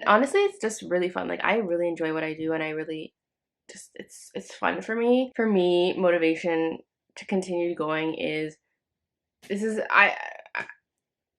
honestly, it's just really fun. Like, I really enjoy what I do, and I really just, it's fun for me. For me, motivation to continue going is, this is,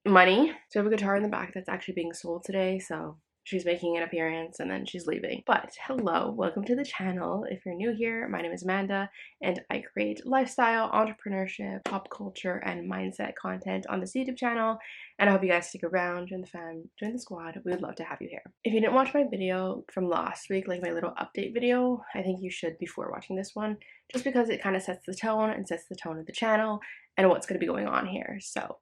money. So I have a guitar in the back that's actually being sold today, so she's making an appearance and then she's leaving. But hello, welcome to the channel. If you're new here, my name is Amanda, and I create lifestyle, entrepreneurship, pop culture, and mindset content on this YouTube channel. And I hope you guys stick around, join the fam, join the squad. We would love to have you here. If you didn't watch my video from last week, like my little update video, I think you should before watching this one, just because it kind of sets the tone and sets the tone of the channel and what's going to be going on here. So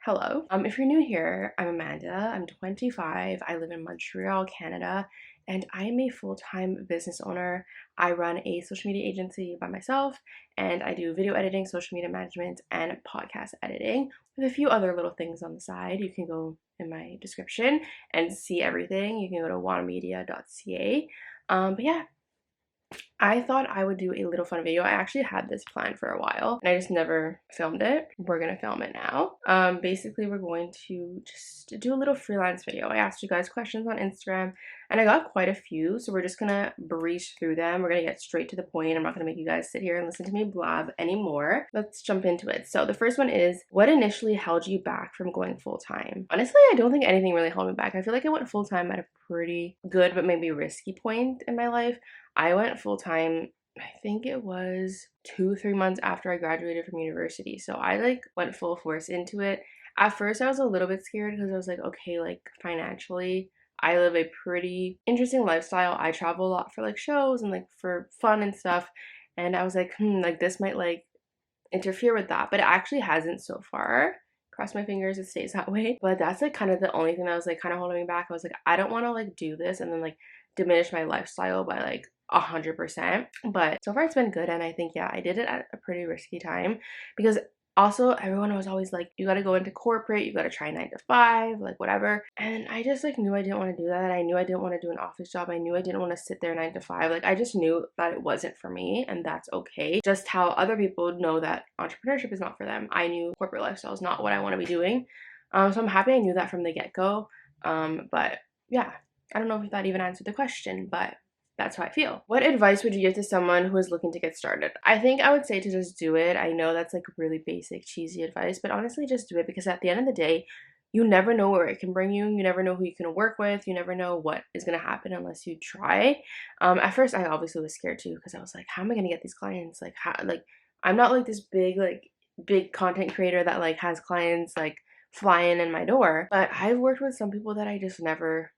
hello. If you're new here, I'm Amanda. I'm 25. I live in Montreal, Canada, and I am a full-time business owner. I run a social media agency by myself, and I do video editing, social media management, and podcast editing with a few other little things on the side. You can go in my description and see everything. You can go to wanamedia.ca. But yeah, I thought I would do a little fun video. I actually had this planned for a while and I just never filmed it. We're gonna film it now. Basically, we're going to just do a little freelance video. I asked you guys questions on Instagram and I got quite a few, so we're just gonna breeze through them. We're gonna get straight to the point. I'm not gonna make you guys sit here and listen to me blab anymore. Let's jump into it. So the first one is, what initially held you back from going full-time? Honestly, I don't think anything really held me back. I feel like I went full-time at a pretty good but maybe risky point in my life. I went full-time, I think it was 2-3 months after I graduated from university. So I like went full force into it. At first I was a little bit scared because I was like, okay, like financially, I live a pretty interesting lifestyle. I travel a lot for like shows and like for fun and stuff. And I was like, like this might like interfere with that. But it actually hasn't so far. Cross my fingers it stays that way. But that's like kind of the only thing that was like kind of holding me back. I was like, I don't want to like do this and then like diminish my lifestyle by like 100%. But so far it's been good, and I think, yeah, I did it at a pretty risky time because also everyone was always like, you got to go into corporate, you got to try 9 to 5, like whatever. And I just like knew I didn't want to do that. I knew I didn't want to do an office job. I knew I didn't want to sit there 9 to 5. Like I just knew that it wasn't for me, and that's okay. Just how other people know that entrepreneurship is not for them, I knew corporate lifestyle is not what I want to be doing. So I'm happy I knew that from the get-go. But yeah, I don't know if that even answered the question, but that's how I feel. What advice would you give to someone who is looking to get started? I think I would say to just do it. I know that's like really basic, cheesy advice, but honestly, just do it, because at the end of the day, you never know where it can bring you. You never know who you can work with. You never know what is going to happen unless you try. At first, I obviously was scared too, because I was like, how am I going to get these clients? Like, how, like, I'm not like this big content creator that like has clients like flying in my door, but I've worked with some people that I just never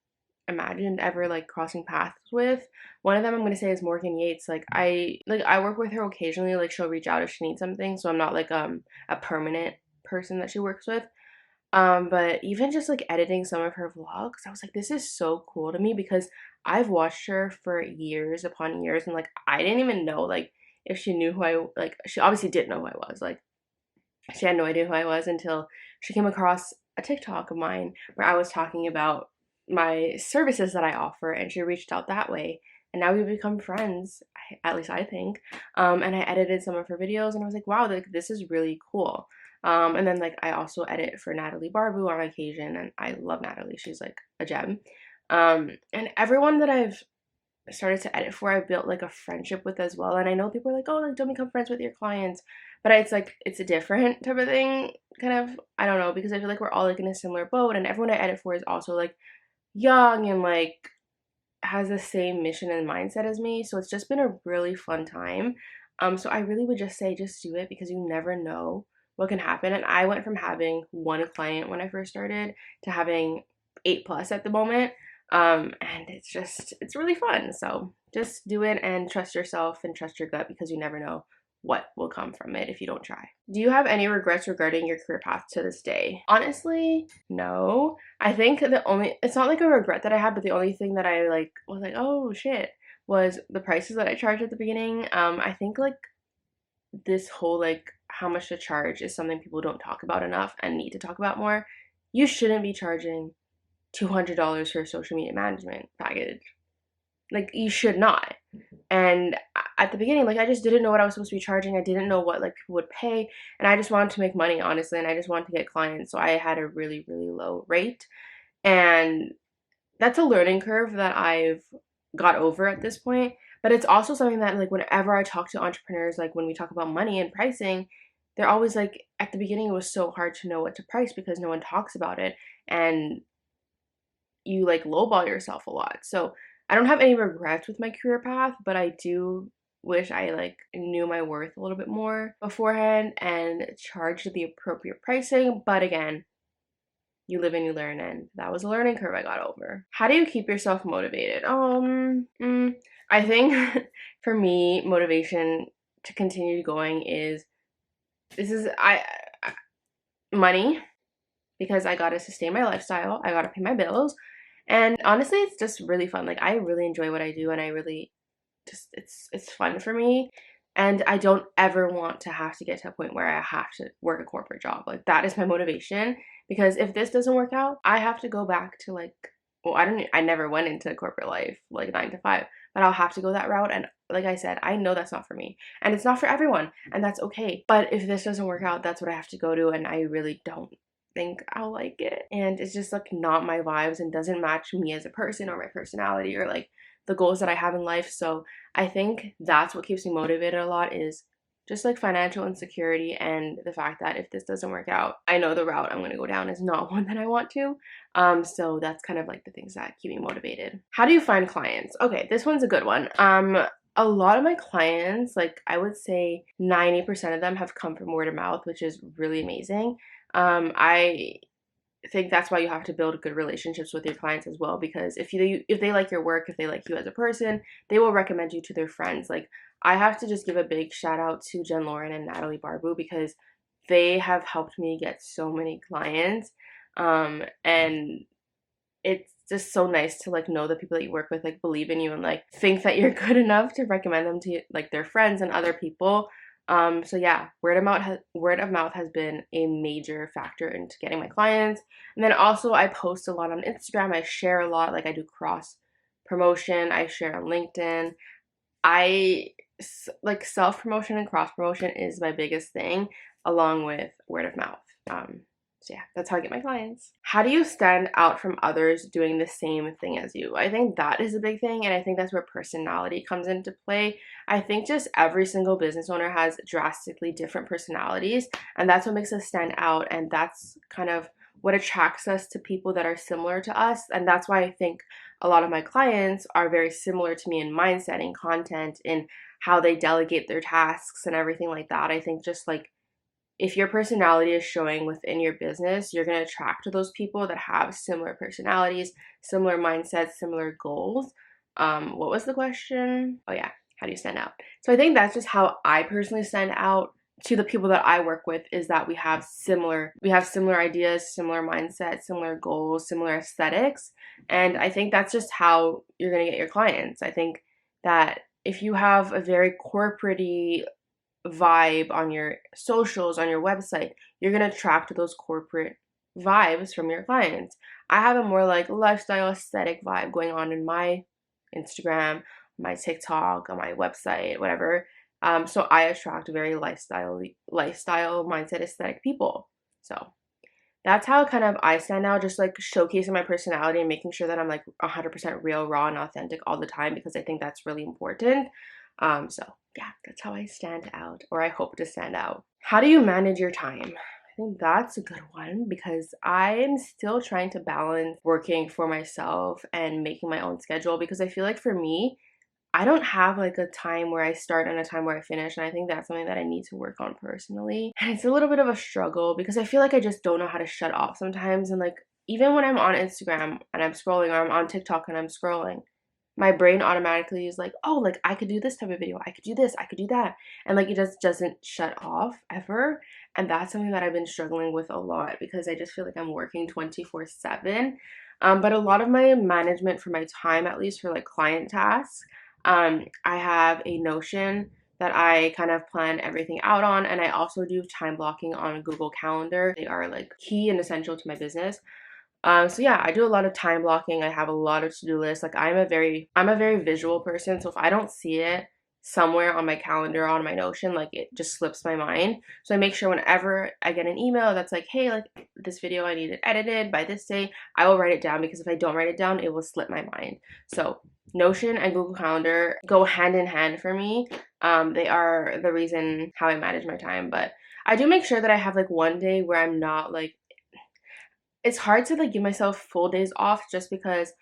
imagined ever like crossing paths with. One of them I'm going to say is Morgan Yates. Like I work with her occasionally. Like she'll reach out if she needs something, so I'm not like a permanent person that she works with. But even just like editing some of her vlogs, I was like, this is so cool to me, because I've watched her for years upon years, and like I didn't even know like if she knew who I, like she obviously didn't know who I was. Like she had no idea who I was until she came across a TikTok of mine where I was talking about my services that I offer, and she reached out that way, and now we've become friends, at least I think. And I edited some of her videos, and I was like, wow, like this is really cool. And then like I also edit for Natalie Barbu on occasion, and I love Natalie. She's like a gem. And everyone that I've started to edit for, I built like a friendship with as well. And I know people are like, oh, like don't become friends with your clients, but it's like it's a different type of thing, kind of. I don't know, because I feel like we're all like in a similar boat, and everyone I edit for is also like young and like has the same mission and mindset as me. So it's just been a really fun time. So I really would just say just do it, because you never know what can happen. And I went from having 1 client when I first started to having 8+ at the moment. And it's really fun. So just do it and trust yourself and trust your gut, because you never know what will come from it if you don't try. Do you have any regrets regarding your career path to this day? Honestly, no. I think it's not like a regret that I have, but the only thing that I like was like, oh shit, was the prices that I charged at the beginning. I think like this whole like how much to charge is something people don't talk about enough and need to talk about more. You shouldn't be charging $200 for a social media management package. Like you should not. And at the beginning, like I just didn't know what I was supposed to be charging. I didn't know what like people would pay, and I just wanted to make money, honestly, and I just wanted to get clients. So I had a really, really low rate. And that's a learning curve that I've got over at this point. But it's also something that, like, whenever I talk to entrepreneurs, like when we talk about money and pricing, they're always like, at the beginning it was so hard to know what to price because no one talks about it, and you like lowball yourself a lot. So I don't have any regrets with my career path, but I do wish I like knew my worth a little bit more beforehand and charged the appropriate pricing. But again, you live and you learn, and that was a learning curve I got over. How do you keep yourself motivated? I think for me, motivation to continue going is this is I money, because I gotta sustain my lifestyle, I gotta pay my bills, and honestly, it's just really fun. Like I really enjoy what I do, and I really just it's fun for me. And I don't ever want to have to get to a point where I have to work a corporate job. Like that is my motivation, because if this doesn't work out, I have to go back to like, well, I never went into corporate life like 9 to 5, but I'll have to go that route. And like I said, I know that's not for me, and it's not for everyone, and that's okay. But if this doesn't work out, that's what I have to go to, and I really don't think I'll like it. And it's just like not my vibes and doesn't match me as a person or my personality or like the goals that I have in life. So I think that's what keeps me motivated a lot, is just like financial insecurity and the fact that if this doesn't work out, I know the route I'm going to go down is not one that I want to. So that's kind of like the things that keep me motivated. How do you find clients? Okay, this one's a good one. A lot of my clients, like I would say 90% of them have come from word of mouth, which is really amazing. I think that's why you have to build good relationships with your clients as well, because if they like your work, if they like you as a person, they will recommend you to their friends. Like I have to just give a big shout out to Jen Lauren and Natalie Barbu, because they have helped me get so many clients. And it's just so nice to like know the people that you work with like believe in you and like think that you're good enough to recommend them to like their friends and other people. So yeah, word of mouth has been a major factor into getting my clients. And then also I post a lot on Instagram. I share a lot, like I do cross promotion. I share on LinkedIn. I like self promotion and cross promotion is my biggest thing, along with word of mouth. So yeah, that's how I get my clients. How do you stand out from others doing the same thing as you? I think that is a big thing, and I think that's where personality comes into play. I think just every single business owner has drastically different personalities, and that's what makes us stand out, and that's kind of what attracts us to people that are similar to us. And that's why I think a lot of my clients are very similar to me in mindset and content and how they delegate their tasks and everything like that. I think just like if your personality is showing within your business, you're going to attract those people that have similar personalities, similar mindsets, similar goals. What was the question? Oh yeah, how do you stand out? So I think that's just how I personally stand out to the people that I work with, is that we have similar ideas, similar mindsets, similar goals, similar aesthetics. And I think that's just how you're going to get your clients. I think that if you have a very corporate vibe on your socials, on your website, you're going to attract those corporate vibes from your clients. I have a more like lifestyle aesthetic vibe going on in my Instagram, my TikTok, on my website, whatever. So I attract very lifestyle mindset aesthetic people. So that's how kind of I stand out, just like showcasing my personality and making sure that I'm like 100% real, raw, and authentic all the time, because I think that's really important. So yeah, that's how I stand out, or I hope to stand out. How do you manage your time? I think that's a good one, because I'm still trying to balance working for myself and making my own schedule, because I feel like for me, I don't have like a time where I start and a time where I finish, and I think that's something that I need to work on personally. And it's a little bit of a struggle, because I feel like I just don't know how to shut off sometimes. And like even when I'm on Instagram and I'm scrolling, or I'm on TikTok and I'm scrolling, my brain automatically is like, oh, like I could do this type of video, I could do this, I could do that. And like it just doesn't shut off ever. And that's something that I've been struggling with a lot, because I just feel like I'm working 24/7. But a lot of my management for my time, at least for like client tasks, I have a Notion that I kind of plan everything out on, and I also do time blocking on Google Calendar. They are like key and essential to my business. So yeah, I do a lot of time blocking. I have a lot of to-do lists. Like I'm a very visual person, so if I don't see it, somewhere on my calendar, on my Notion, like it just slips my mind. So I make sure whenever I get an email that's like, hey, like this video, I need it edited by this day, I will write it down, because if I don't write it down, it will slip my mind. So Notion and Google Calendar go hand in hand for me. They are the reason how I manage my time. But I do make sure that I have like one day where I'm not like, it's hard to like give myself full days off, just because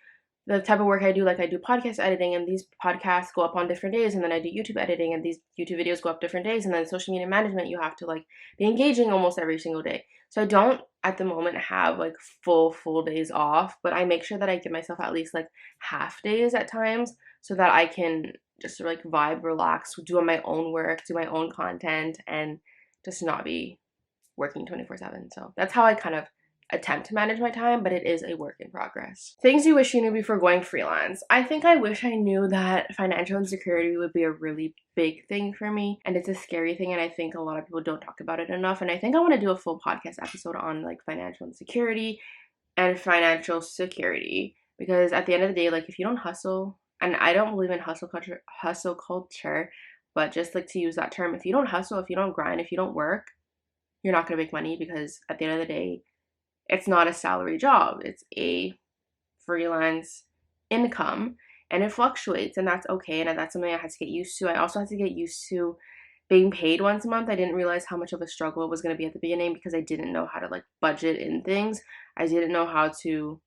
the type of work I do, like I do podcast editing, and these podcasts go up on different days, and then I do YouTube editing, and these YouTube videos go up different days, and then social media management, you have to like be engaging almost every single day. So I don't at the moment have like full days off, but I make sure that I give myself at least like half days at times, so that I can just like vibe, relax, do my own work, do my own content, and just not be working 24/7. So that's how I kind of attempt to manage my time, but it is a work in progress. Things you wish you knew before going freelance. I think I wish I knew that financial insecurity would be a really big thing for me, and it's a scary thing, and I think a lot of people don't talk about it enough. And I think I want to do a full podcast episode on like financial insecurity and financial security, because at the end of the day, like if you don't hustle, and I don't believe in hustle culture, but just like to use that term, if you don't hustle, if you don't grind, if you don't work, you're not going to make money, because at the end of the day, it's not a salary job. It's a freelance income, and it fluctuates, and that's okay. And that's something I had to get used to. I also had to get used to being paid once a month. I didn't realize how much of a struggle it was going to be at the beginning, because I didn't know how to like budget in things. I didn't know how to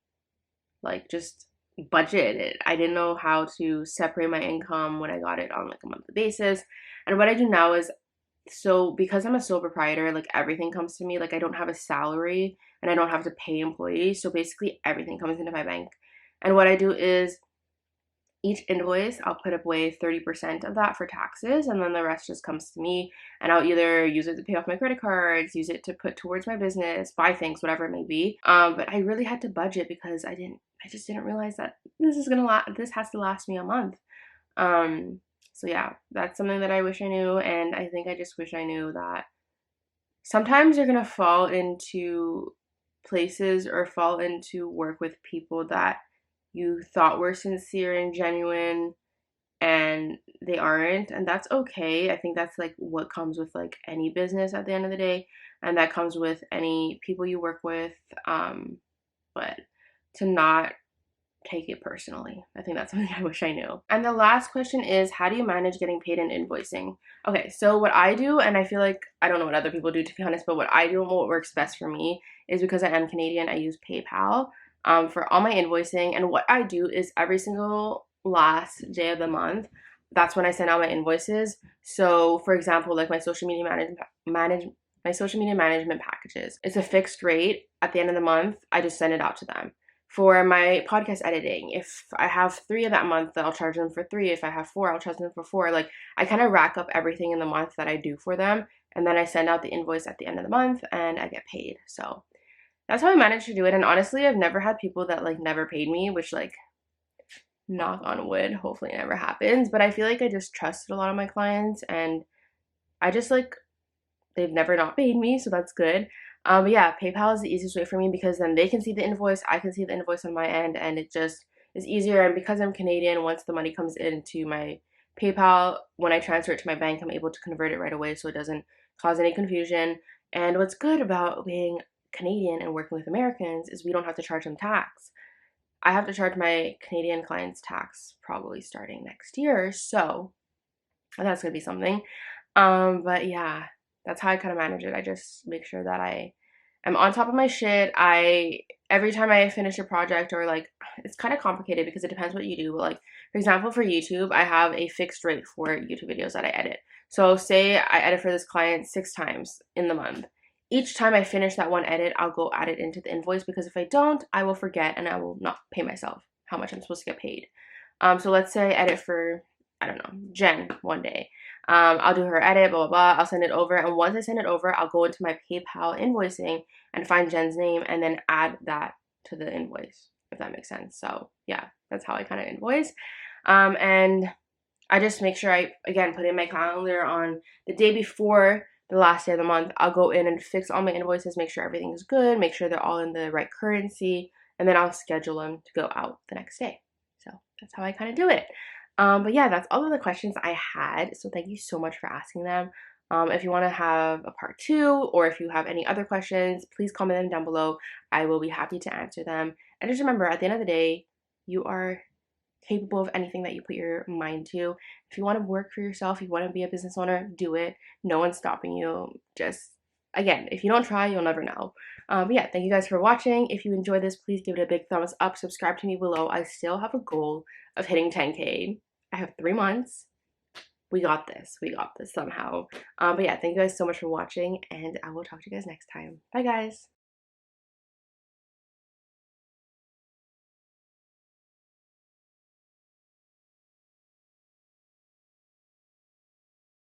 like just budget it. I didn't know how to separate my income when I got it on like a monthly basis. And what I do now is, so because I'm a sole proprietor, like everything comes to me. Like I don't have a salary, and I don't have to pay employees. So basically everything comes into my bank. And what I do is, each invoice, I'll put away 30% of that for taxes, and then the rest just comes to me, and I'll either use it to pay off my credit cards, use it to put towards my business, buy things, whatever it may be. But I really had to budget, because I just didn't realize that this has to last me a month. So yeah, that's something that I wish I knew, and I think I just wish I knew that sometimes you're gonna fall into places or fall into work with people that you thought were sincere and genuine, and they aren't, and that's okay. I think that's like what comes with like any business at the end of the day, and that comes with any people you work with. But to not take it personally. I think that's something I wish I knew. And the last question is, how do you manage getting paid and invoicing? Okay, so what I do, and I feel like I don't know what other people do to be honest, but what I do and what works best for me is, because I am Canadian, I use PayPal for all my invoicing. And what I do is, every single last day of the month, that's when I send out my invoices. So for example, like my social media management packages, it's a fixed rate. At the end of the month, I just send it out to them. For my podcast editing, if I have 3 of that month, I'll charge them for 3. If I have 4, I'll charge them for 4. Like I kind of rack up everything in the month that I do for them, and then I send out the invoice at the end of the month, and I get paid. So that's how I managed to do it. And honestly, I've never had people that like never paid me, which like, knock on wood, hopefully it never happens. But I feel like I just trusted a lot of my clients, and I just like, they've never not paid me, so that's good. But yeah, PayPal is the easiest way for me, because then they can see the invoice, I can see the invoice on my end, and it just is easier. And because I'm Canadian, once the money comes into my PayPal, when I transfer it to my bank, I'm able to convert it right away, so it doesn't cause any confusion. And what's good about being Canadian and working with Americans is we don't have to charge them tax. I have to charge my Canadian clients tax probably starting next year, so that's gonna be something. But yeah, that's how I kind of manage it. I just make sure that I am on top of my shit. Every time I finish a project, or like, it's kind of complicated because it depends what you do. But like, for example, for YouTube, I have a fixed rate for YouTube videos that I edit. So say I edit for this client 6 times in the month. Each time I finish that one edit, I'll go add it into the invoice, because if I don't, I will forget, and I will not pay myself how much I'm supposed to get paid. So let's say I edit for, I don't know, Jen one day. I'll do her edit, blah, blah, blah. I'll send it over. And once I send it over, I'll go into my PayPal invoicing and find Jen's name, and then add that to the invoice, if that makes sense. So yeah, that's how I kind of invoice. And I just make sure I, again, put in my calendar on the day before the last day of the month. I'll go in and fix all my invoices, make sure everything is good, make sure they're all in the right currency, and then I'll schedule them to go out the next day. So that's how I kind of do it. But yeah, that's all of the questions I had. So thank you so much for asking them. If you want to have a part 2, or if you have any other questions, please comment them down below. I will be happy to answer them. And just remember, at the end of the day, you are capable of anything that you put your mind to. If you want to work for yourself, if you want to be a business owner, do it. No one's stopping you. Just, again, if you don't try, you'll never know. But yeah, thank you guys for watching. If you enjoyed this, please give it a big thumbs up. Subscribe to me below. I still have a goal of hitting 10K. I have 3 months. We got this. We got this somehow. But yeah, thank you guys so much for watching, and I will talk to you guys next time. Bye, guys.